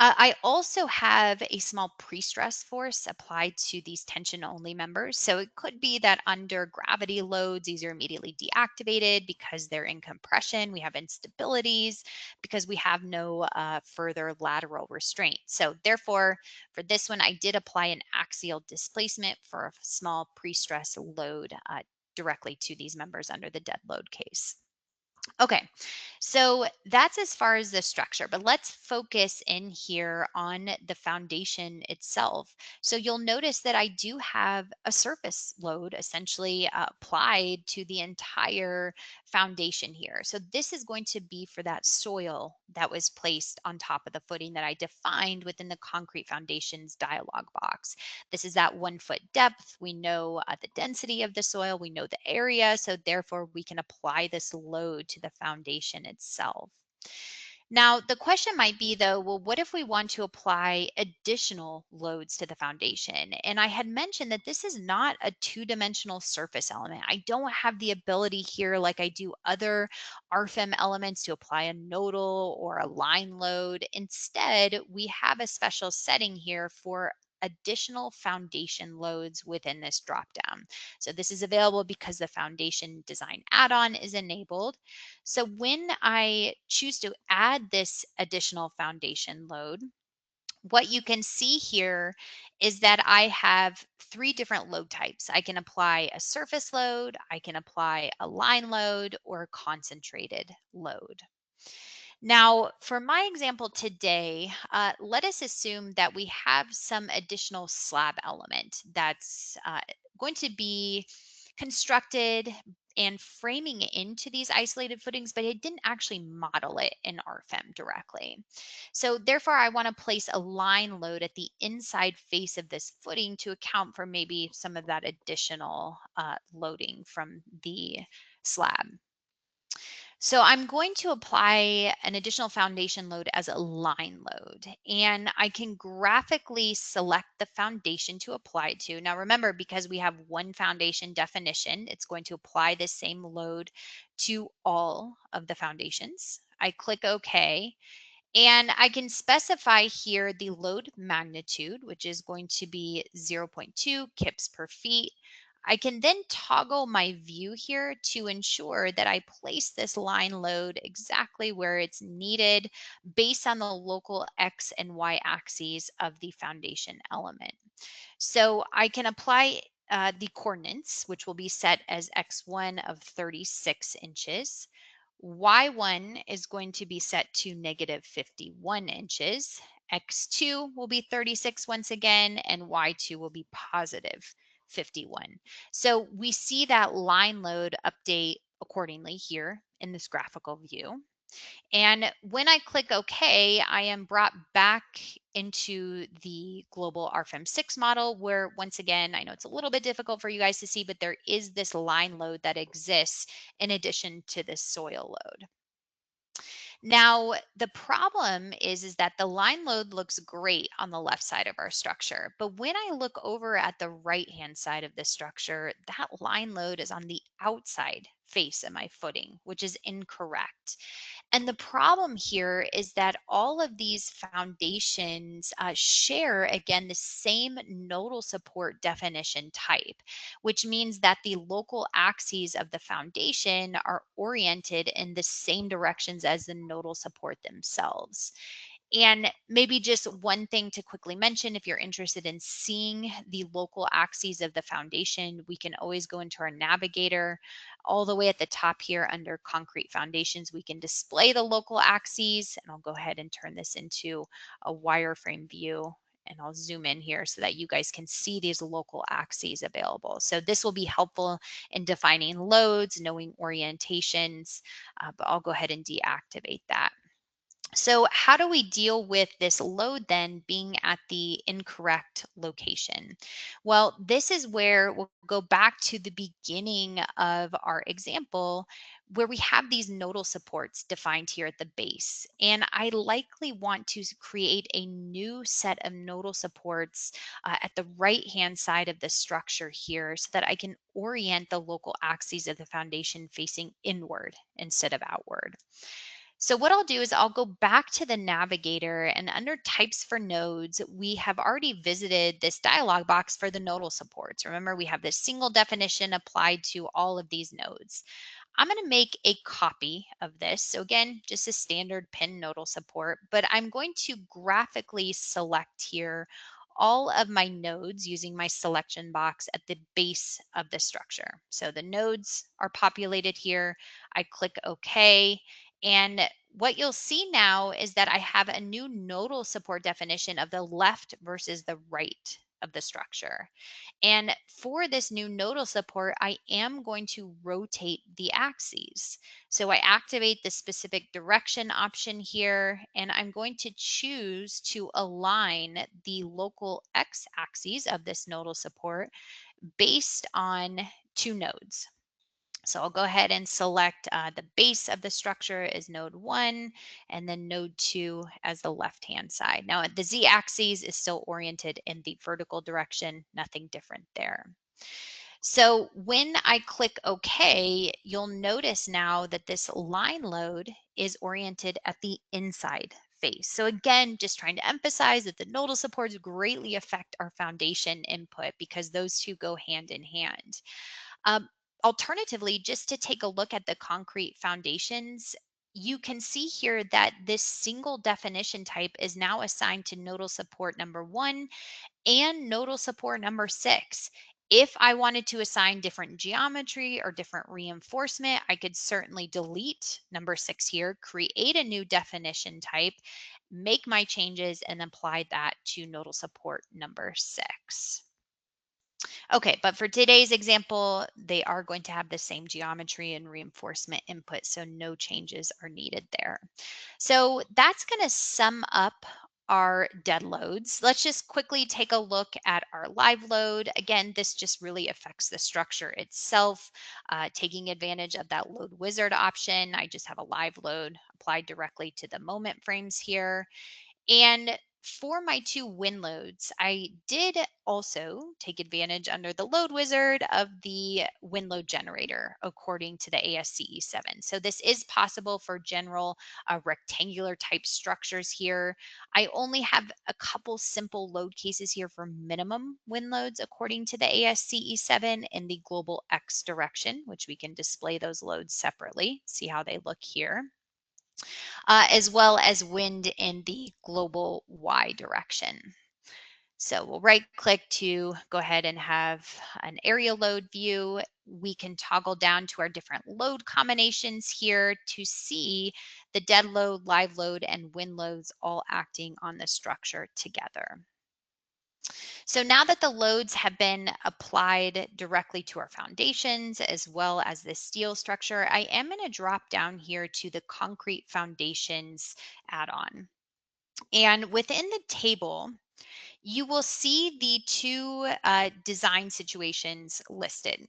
I also have a small pre-stress force applied to these tension-only members. So it could be that under gravity loads, these are immediately deactivated because they're in compression. We have instabilities because we have no further lateral restraint. So therefore, for this one, I did apply an axial displacement for a small pre-stress load directly to these members under the dead load case. Okay, so that's as far as the structure, but let's focus in here on the foundation itself. So you'll notice that I do have a surface load essentially applied to the entire foundation here. So this is going to be for that soil that was placed on top of the footing that I defined within the concrete foundations dialog box. This is that 1 foot depth. We know the density of the soil, we know the area, so therefore we can apply this load to the foundation itself. Now, the question might be though, well, what if we want to apply additional loads to the foundation? And I had mentioned that this is not a two-dimensional surface element. I don't have the ability here, like I do other Rfem elements, to apply a nodal or a line load. Instead, we have a special setting here for additional foundation loads within this dropdown. So this is available because the foundation design add-on is enabled. So when I choose to add this additional foundation load, what you can see here is that I have three different load types. I can apply a surface load, I can apply a line load, or a concentrated load. Now, for my example today, let us assume that we have some additional slab element that's going to be constructed and framing into these isolated footings, but it didn't actually model it in Rfem directly. So therefore, I want to place a line load at the inside face of this footing to account for maybe some of that additional loading from the slab. So I'm going to apply an additional foundation load as a line load, and I can graphically select the foundation to apply to. Now remember, because we have one foundation definition, it's going to apply this same load to all of the foundations. I click OK, and I can specify here the load magnitude, which is going to be 0.2 kips per feet. I can then toggle my view here to ensure that I place this line load exactly where it's needed based on the local X and Y axes of the foundation element. So I can apply the coordinates, which will be set as X1 of 36 inches. Y1 is going to be set to negative 51 inches. X2 will be 36 once again, and Y2 will be positive 51. So we see that line load update accordingly here in this graphical view. And when I click OK, I am brought back into the global Rfem 6 model where, once again, I know it's a little bit difficult for you guys to see, but there is this line load that exists in addition to this soil load. Now, the problem is that the line load looks great on the left side of our structure, but when I look over at the right-hand side of the structure, that line load is on the outside face of my footing, which is incorrect. And the problem here is that all of these foundations share, again, the same nodal support definition type, which means that the local axes of the foundation are oriented in the same directions as the nodal support themselves. And maybe just one thing to quickly mention, if you're interested in seeing the local axes of the foundation, we can always go into our navigator. All the way at the top here under concrete foundations, we can display the local axes. And I'll go ahead and turn this into a wireframe view. And I'll zoom in here so that you guys can see these local axes available. So this will be helpful in defining loads, knowing orientations, but I'll go ahead and deactivate that. So how do we deal with this load then being at the incorrect location? Well, this is where we'll go back to the beginning of our example where we have these nodal supports defined here at the base. And I likely want to create a new set of nodal supports at the right-hand side of the structure here so that I can orient the local axes of the foundation facing inward instead of outward. So what I'll do is I'll go back to the navigator, and under types for nodes, we have already visited this dialog box for the nodal supports. Remember, we have this single definition applied to all of these nodes. I'm going to make a copy of this. So again, just a standard pin nodal support, but I'm going to graphically select here all of my nodes using my selection box at the base of the structure. So the nodes are populated here. I click OK. And what you'll see now is that I have a new nodal support definition of the left versus the right of the structure. And for this new nodal support, I am going to rotate the axes. So I activate the specific direction option here, and I'm going to choose to align the local x axes of this nodal support based on two nodes. So I'll go ahead and select the base of the structure as node 1 and then node 2 as the left-hand side. Now the z-axis is still oriented in the vertical direction, nothing different there. So when I click OK, you'll notice now that this line load is oriented at the inside face. So again, just trying to emphasize that the nodal supports greatly affect our foundation input because those two go hand in hand. Um, Alternatively, just to take a look at the concrete foundations, you can see here that this single definition type is now assigned to nodal support number 1 and nodal support number 6. If I wanted to assign different geometry or different reinforcement, I could certainly delete number 6 here, create a new definition type, make my changes, and apply that to nodal support number 6. Okay, but for today's example, they are going to have the same geometry and reinforcement input, so no changes are needed there. So that's going to sum up our dead loads. Let's just quickly take a look at our live load. Again, this just really affects the structure itself. Taking advantage of that load wizard option, I just have a live load applied directly to the moment frames here. And for my two win loads, I did also take advantage under the load wizard of the win load generator according to the ASCE7. So this is possible for general rectangular type structures here. I only have a couple simple load cases here for minimum win loads according to the ASCE7 in the global X direction, which we can display those loads separately. See how they look here. As well as wind in the global Y direction. So we'll right click to go ahead and have an area load view. We can toggle down to our different load combinations here to see the dead load, live load, and wind loads all acting on the structure together. So now that the loads have been applied directly to our foundations as well as the steel structure, I am going to drop down here to the concrete foundations add-on. And within the table, you will see the two design situations listed.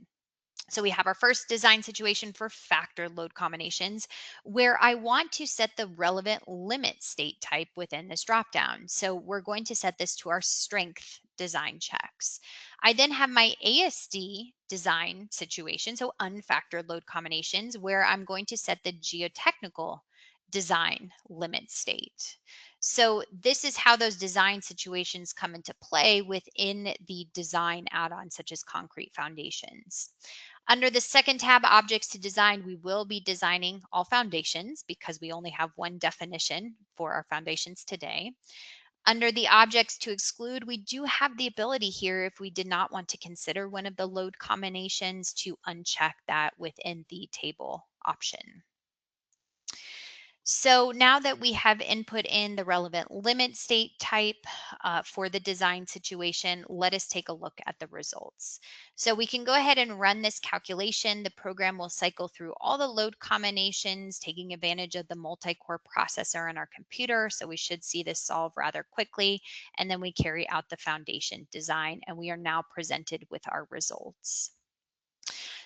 So we have our first design situation for factor load combinations where I want to set the relevant limit state type within this dropdown. So we're going to set this to our strength design checks. I then have my ASD design situation, so unfactored load combinations, where I'm going to set the geotechnical design limit state. So this is how those design situations come into play within the design add-ons, such as concrete foundations. Under the second tab, Objects to Design, we will be designing all foundations because we only have one definition for our foundations today. Under the Objects to Exclude, we do have the ability here, if we did not want to consider one of the load combinations, to uncheck that within the table option. So now that we have input in the relevant limit state type for the design situation, let us take a look at the results. So we can go ahead and run this calculation. The program will cycle through all the load combinations, taking advantage of the multi-core processor in our computer. So we should see this solve rather quickly. And then we carry out the foundation design, and we are now presented with our results.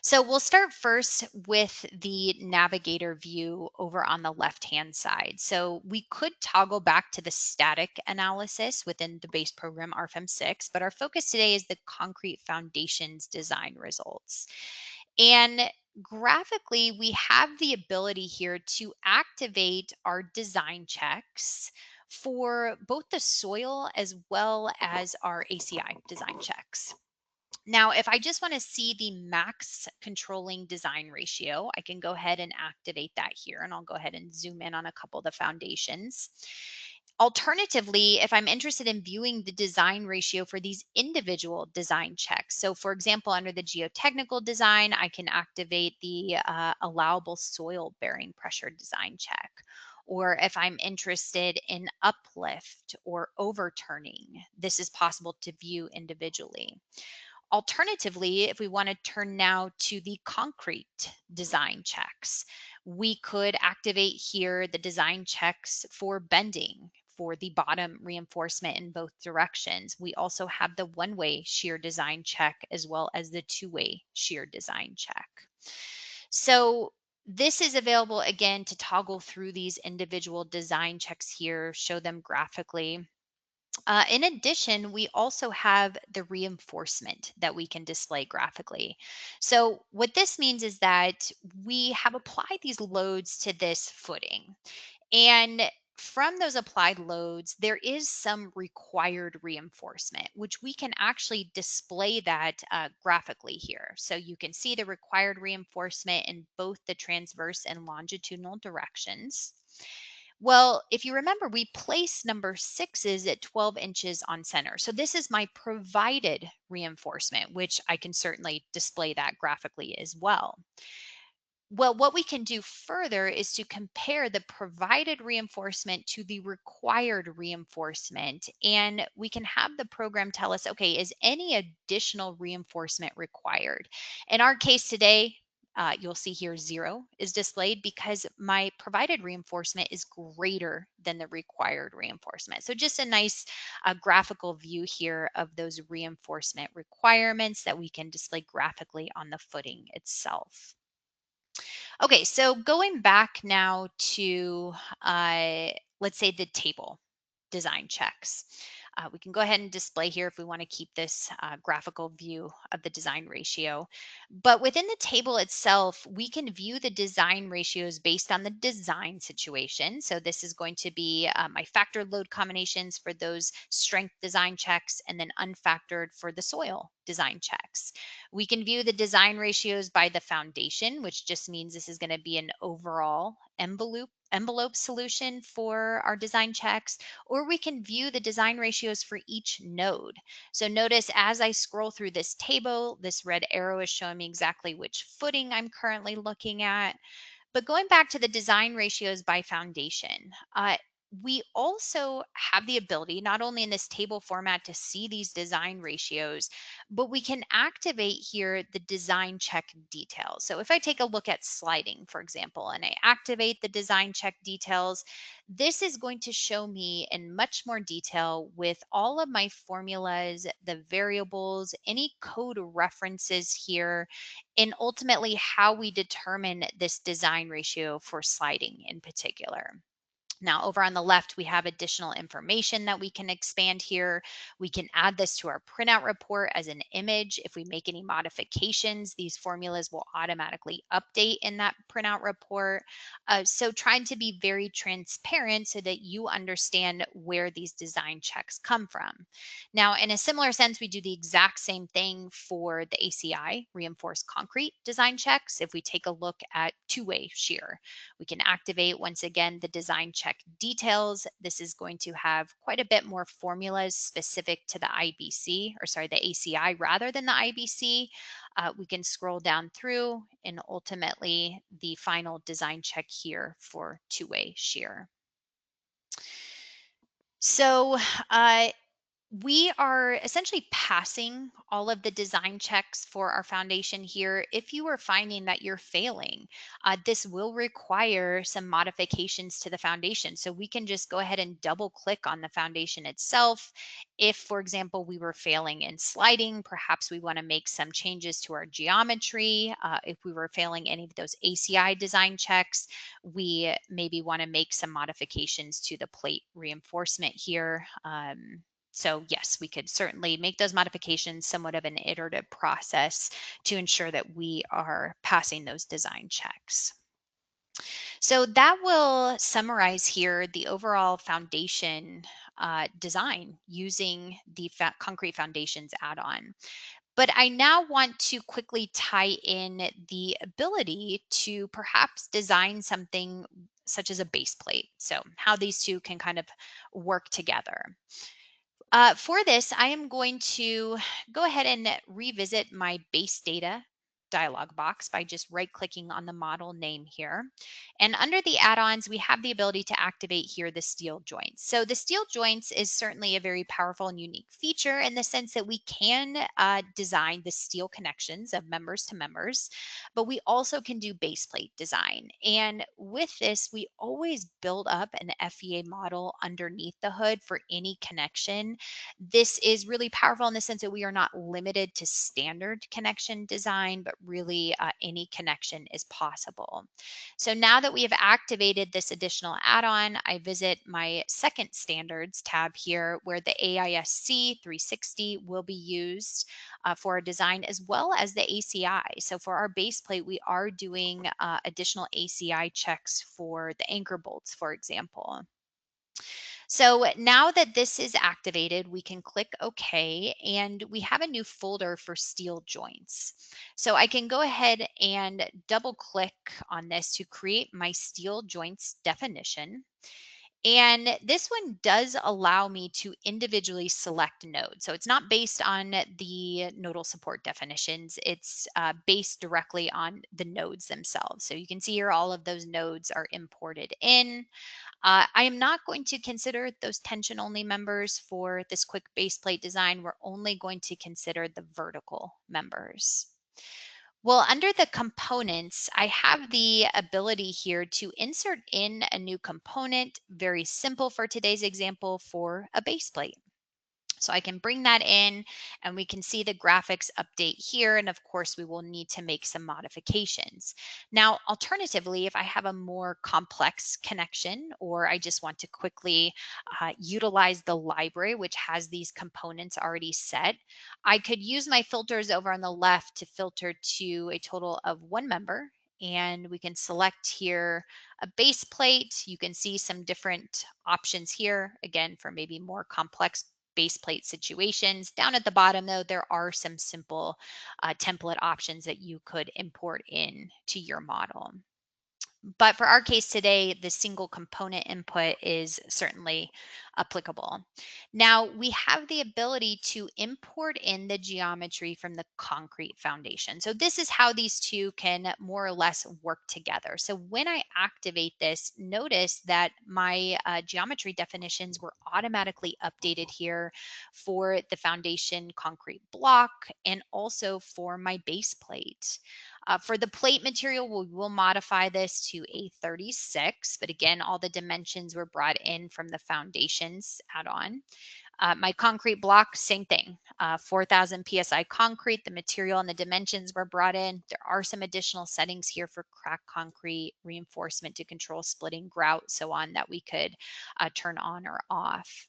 So we'll start first with the navigator view over on the left-hand side. So we could toggle back to the static analysis within the base program Rfem 6, but our focus today is the concrete foundations design results. And graphically, we have the ability here to activate our design checks for both the soil as well as our ACI design checks. Now, if I just want to see the max controlling design ratio, I can go ahead and activate that here, and I'll go ahead and zoom in on a couple of the foundations. Alternatively, if I'm interested in viewing the design ratio for these individual design checks, so for example, under the geotechnical design, I can activate the allowable soil bearing pressure design check. Or if I'm interested in uplift or overturning, this is possible to view individually. Alternatively, if we want to turn now to the concrete design checks, we could activate here the design checks for bending, for the bottom reinforcement in both directions. We also have the one-way shear design check as well as the two-way shear design check. So this is available again to toggle through these individual design checks here, show them graphically. In addition, we also have the reinforcement that we can display graphically. So what this means is that we have applied these loads to this footing. And from those applied loads, there is some required reinforcement, which we can actually display that graphically here. So you can see the required reinforcement in both the transverse and longitudinal directions. Well, if you remember, we placed number 6s at 12 inches on center. So this is my provided reinforcement, which I can certainly display that graphically as well. Well, what we can do further is to compare the provided reinforcement to the required reinforcement. And we can have the program tell us, okay, is any additional reinforcement required? In our case today, you'll see here 0 is displayed because my provided reinforcement is greater than the required reinforcement. So just a nice graphical view here of those reinforcement requirements that we can display graphically on the footing itself. Okay, so going back now to, let's say, the table design checks. We can go ahead and display here if we want to keep this graphical view of the design ratio. But within the table itself, we can view the design ratios based on the design situation. So this is going to be my factored load combinations for those strength design checks, and then unfactored for the soil design checks. We can view the design ratios by the foundation, which just means this is going to be an overall envelope solution for our design checks, or we can view the design ratios for each node. So notice as I scroll through this table, this red arrow is showing me exactly which footing I'm currently looking at. But going back to the design ratios by foundation, we also have the ability, not only in this table format, to see these design ratios, but we can activate here the design check details. So if I take a look at sliding, for example, and I activate the design check details, this is going to show me in much more detail with all of my formulas, the variables, any code references here, and ultimately how we determine this design ratio for sliding in particular. Now, over on the left, we have additional information that we can expand here. We can add this to our printout report as an image. If we make any modifications, these formulas will automatically update in that printout report. So trying to be very transparent so that you understand where these design checks come from. Now, in a similar sense, we do the exact same thing for the ACI, reinforced concrete design checks. If we take a look at two-way shear, we can activate, once again, the design check details. This is going to have quite a bit more formulas specific to the IBC, or sorry, the ACI rather than the IBC. We can scroll down through and ultimately the final design check here for two-way shear. So we are essentially passing all of the design checks for our foundation here. If you are finding that you're failing, this will require some modifications to the foundation. So we can just go ahead and double click on the foundation itself. If, for example, we were failing in sliding, perhaps we want to make some changes to our geometry. If we were failing any of those ACI design checks, we maybe want to make some modifications to the plate reinforcement here. So yes, we could certainly make those modifications, somewhat of an iterative process to ensure that we are passing those design checks. So that will summarize here the overall foundation design using the Concrete Foundations add-on. But I now want to quickly tie in the ability to perhaps design something such as a base plate. So how these two can kind of work together. For this, I am going to go ahead and revisit my base data dialog box by just right clicking on the model name here. And under the add-ons, we have the ability to activate here the steel joints. So the steel joints is certainly a very powerful and unique feature in the sense that we can design the steel connections of members to members, but we also can do base plate design. And with this, we always build up an FEA model underneath the hood for any connection. This is really powerful in the sense that we are not limited to standard connection design, but really any connection is possible. So now that we have activated this additional add-on, I visit my second standards tab here where the AISC 360 will be used for our design, as well as the ACI. So for our base plate, we are doing additional ACI checks for the anchor bolts, for example. So now that this is activated, we can click OK, and we have a new folder for steel joints. So I can go ahead and double click on this to create my steel joints definition. And this one does allow me to individually select nodes. So it's not based on the nodal support definitions. It's based directly on the nodes themselves. So you can see here all of those nodes are imported in. I am not going to consider those tension only members for this quick base plate design. We're only going to consider the vertical members. Well, under the components, I have the ability here to insert in a new component, very simple for today's example, for a base plate. So I can bring that in and we can see the graphics update here. And of course, we will need to make some modifications. Now, alternatively, if I have a more complex connection, or I just want to quickly utilize the library, which has these components already set, I could use my filters over on the left to filter to a total of one member. And we can select here a base plate. You can see some different options here, again, for maybe more complex base plate situations. Down at the bottom, though, there are some simple template options that you could import in to your model. But for our case today, the single component input is certainly applicable. Now we have the ability to import in the geometry from the concrete foundation. So this is how these two can more or less work together. So when I activate this, notice that my geometry definitions were automatically updated here for the foundation concrete block and also for my base plate. For the plate material, we will modify this to a 36, but again, all the dimensions were brought in from the foundations add-on. My concrete block, same thing. 4,000 psi concrete, the material and the dimensions were brought in. There are some additional settings here for cracked concrete, reinforcement to control splitting, grout, so on, that we could turn on or off.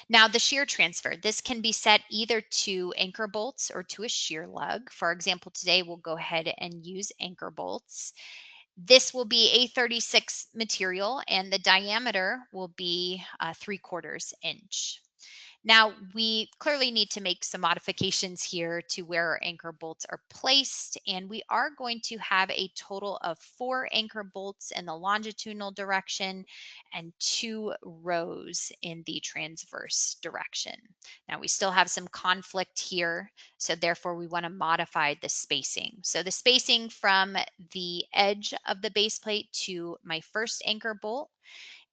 Now, the shear transfer, this can be set either to anchor bolts or to a shear lug. For example, today we'll go ahead and use anchor bolts. This will be a 36 material, and the diameter will be 3/4 inch. Now, we clearly need to make some modifications here to where our anchor bolts are placed, and we are going to have a total of 4 anchor bolts in the longitudinal direction and 2 rows in the transverse direction. Now, we still have some conflict here, so therefore we want to modify the spacing. So the spacing from the edge of the base plate to my first anchor bolt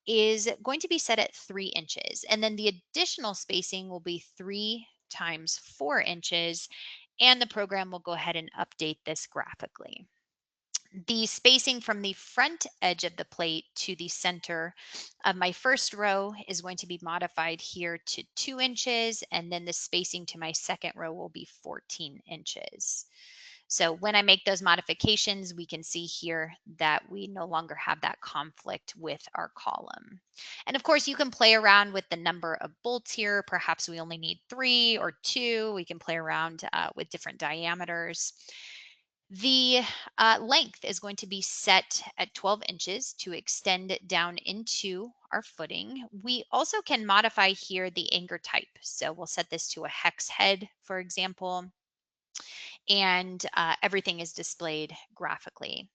is going to be set at 3 inches. And then the additional spacing will be 3 times 4 inches. And the program will go ahead and update this graphically. The spacing from the front edge of the plate to the center of my first row is going to be modified here to 2 inches. And then the spacing to my second row will be 14 inches. So when I make those modifications, we can see here that we no longer have that conflict with our column. And of course, you can play around with the number of bolts here. Perhaps we only need 3 or 2. We can play around with different diameters. The length is going to be set at 12 inches to extend down into our footing. We also can modify here the anchor type. So we'll set this to a hex head, for example, and everything is displayed graphically.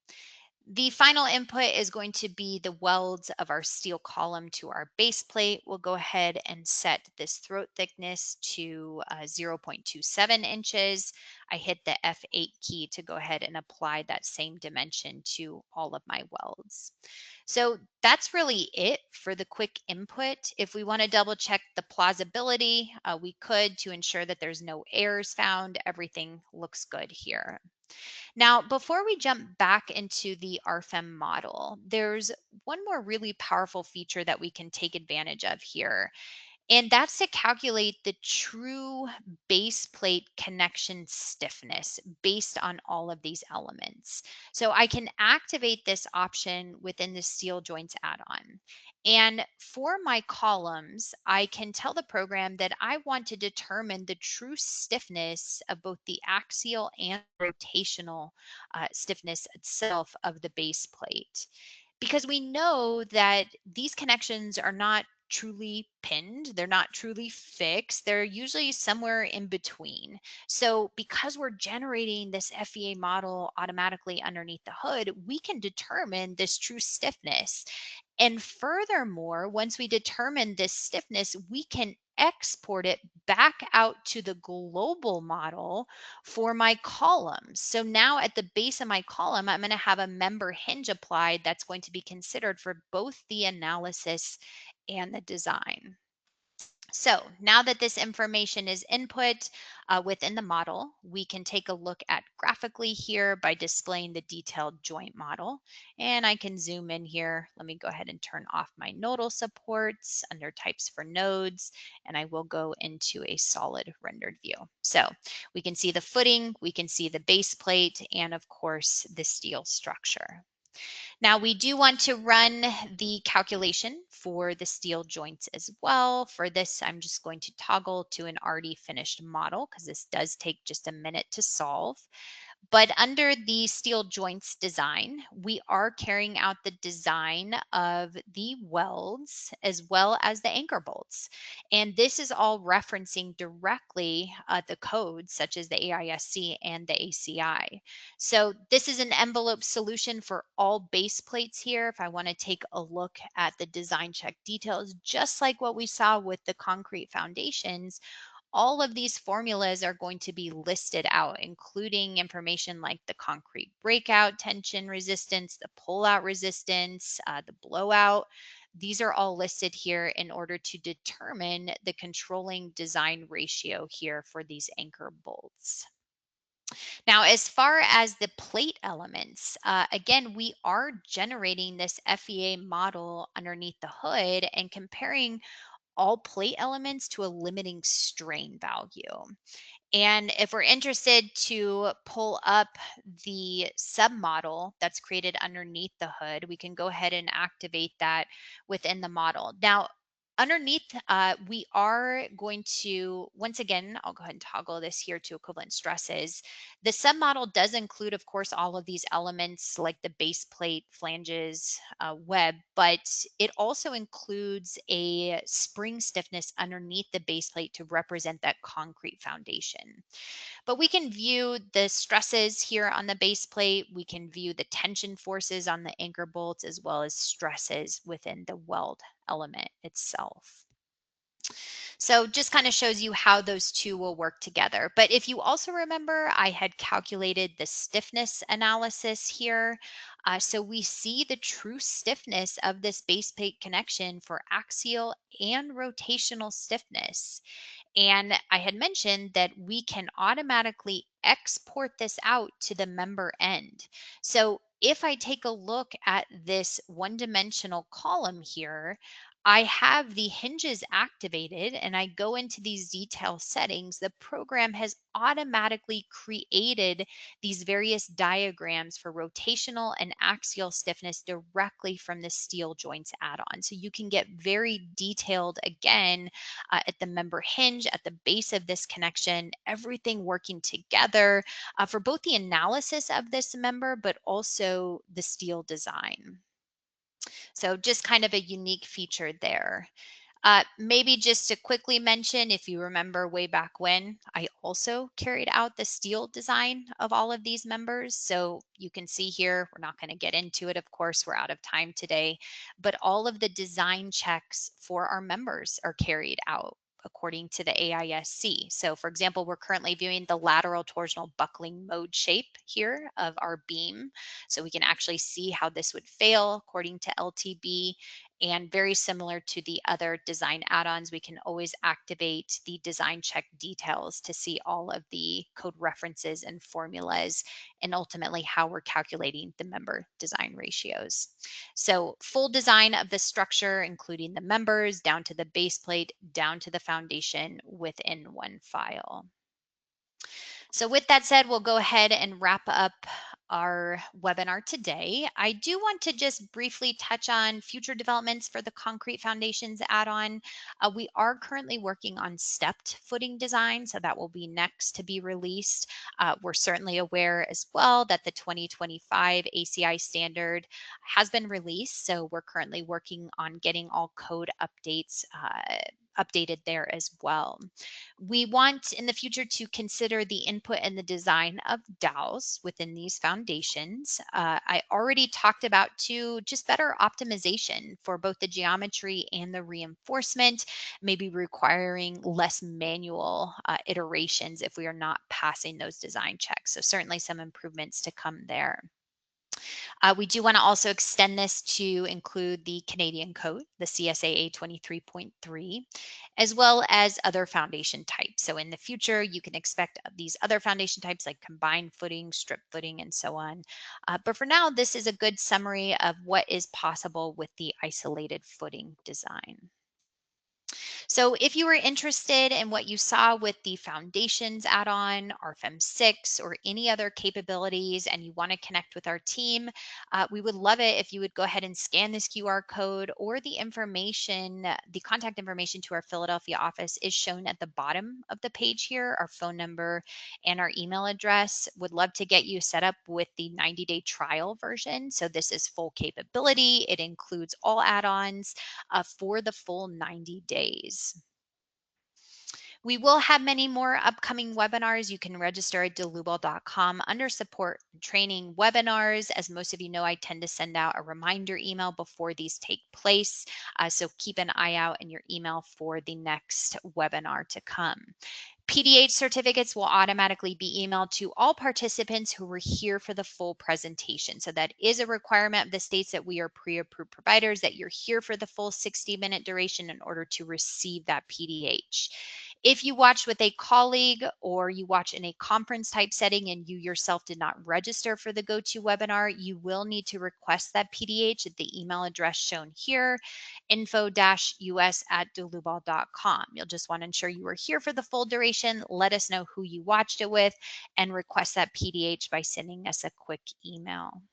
The final input is going to be the welds of our steel column to our base plate. We'll go ahead and set this throat thickness to 0.27 inches. I hit the F8 key to go ahead and apply that same dimension to all of my welds. So that's really it for the quick input. If we want to double check the plausibility, we could, to ensure that there's no errors found. Everything looks good here. Now, before we jump back into the Rfem model, there's one more really powerful feature that we can take advantage of here. And that's to calculate the true base plate connection stiffness based on all of these elements. So I can activate this option within the steel joints add-on. And for my columns, I can tell the program that I want to determine the true stiffness of both the axial and rotational stiffness itself of the base plate, because we know that these connections are not truly pinned, they're not truly fixed, they're usually somewhere in between. So because we're generating this FEA model automatically underneath the hood, we can determine this true stiffness. And furthermore, once we determine this stiffness, we can export it back out to the global model for my columns. So now at the base of my column, I'm going to have a member hinge applied that's going to be considered for both the analysis and the design. So now that this information is input within the model, we can take a look at graphically here by displaying the detailed joint model. And I can zoom in here. Let me go ahead and turn off my nodal supports under types for nodes, and I will go into a solid rendered view. So we can see the footing, we can see the base plate, and of course the steel structure. Now we do want to run the calculation for the steel joints as well. For this, I'm just going to toggle to an already finished model because this does take just a minute to solve. But under the steel joints design, we are carrying out the design of the welds as well as the anchor bolts. And this is all referencing directly the codes such as the AISC and the ACI. So this is an envelope solution for all base plates here. If I want to take a look at the design check details, just like what we saw with the concrete foundations, all of these formulas are going to be listed out, including information like the concrete breakout tension resistance, the pullout resistance, the blowout. These are all listed here in order to determine the controlling design ratio here for these anchor bolts. Now, as far as the plate elements, again, we are generating this FEA model underneath the hood and comparing all plate elements to a limiting strain value. And if we're interested to pull up the submodel that's created underneath the hood, we can go ahead and activate that within the model. Now, underneath, we are going to, once again, I'll go ahead and toggle this here to equivalent stresses. The submodel does include, of course, all of these elements like the base plate, flanges, web, but it also includes a spring stiffness underneath the base plate to represent that concrete foundation. But we can view the stresses here on the base plate. We can view the tension forces on the anchor bolts as well as stresses within the weld element itself. So just kind of shows you how those two will work together. But if you also remember, I had calculated the stiffness analysis here. So we see the true stiffness of this base plate connection for axial and rotational stiffness. And I had mentioned that we can automatically export this out to the member end. So if I take a look at this one-dimensional column here, I have the hinges activated and I go into these detail settings. The program has automatically created these various diagrams for rotational and axial stiffness directly from the steel joints add-on. So you can get very detailed again at the member hinge, at the base of this connection, everything working together for both the analysis of this member, but also the steel design. So just kind of a unique feature there. Maybe just to quickly mention, if you remember way back when, I also carried out the steel design of all of these members. So you can see here, we're not going to get into it, of course, we're out of time today, but all of the design checks for our members are carried out according to the AISC. So for example, we're currently viewing the lateral torsional buckling mode shape here of our beam. So we can actually see how this would fail according to LTB. And very similar to the other design add-ons, we can always activate the design check details to see all of the code references and formulas and ultimately how we're calculating the member design ratios. So full design of the structure, including the members down to the base plate, down to the foundation within one file. So with that said, we'll go ahead and wrap up our webinar today. I do want to just briefly touch on future developments for the concrete foundations add-on. We are currently working on stepped footing design, so that will be next to be released. We're certainly aware as well that the 2025 ACI standard has been released, so we're currently working on getting all code updates updated there as well. We want in the future to consider the input and the design of dowels within these foundations. I already talked about too, just better optimization for both the geometry and the reinforcement, maybe requiring less manual iterations if we are not passing those design checks. So certainly some improvements to come there. We do want to also extend this to include the Canadian code, the CSAA 23.3, as well as other foundation types. So in the future, you can expect these other foundation types like combined footing, strip footing, and so on. But for now, this is a good summary of what is possible with the isolated footing design. So if you were interested in what you saw with the Foundations add-on, Rfem 6, or any other capabilities, and you want to connect with our team, we would love it if you would go ahead and scan this QR code, or the information, the contact information to our Philadelphia office is shown at the bottom of the page here, our phone number and our email address. Would love to get you set up with the 90-day trial version. So this is full capability. It includes all add-ons for the full 90 days. We will have many more upcoming webinars. You can register at delubal.com under support and training webinars. As most of you know, I tend to send out a reminder email before these take place. So keep an eye out in your email for the next webinar to come. PDH certificates will automatically be emailed to all participants who were here for the full presentation. So that is a requirement of the states that we are pre-approved providers, that you're here for the full 60-minute duration in order to receive that PDH. If you watched with a colleague or you watch in a conference type setting and you yourself did not register for the GoToWebinar, you will need to request that PDH at the email address shown here, info-us@dulubal.com. You'll just want to ensure you were here for the full duration, let us know who you watched it with, and request that PDH by sending us a quick email.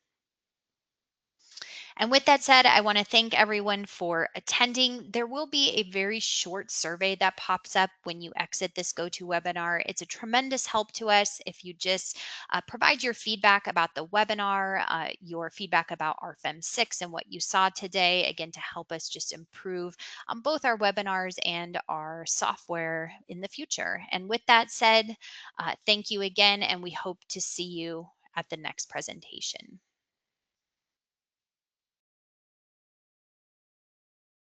And with that said, I want to thank everyone for attending. There will be a very short survey that pops up when you exit this GoToWebinar. It's a tremendous help to us if you just provide your feedback about the webinar, your feedback about Rfem 6 and what you saw today, again, to help us just improve both our webinars and our software in the future. And with that said, thank you again, and we hope to see you at the next presentation.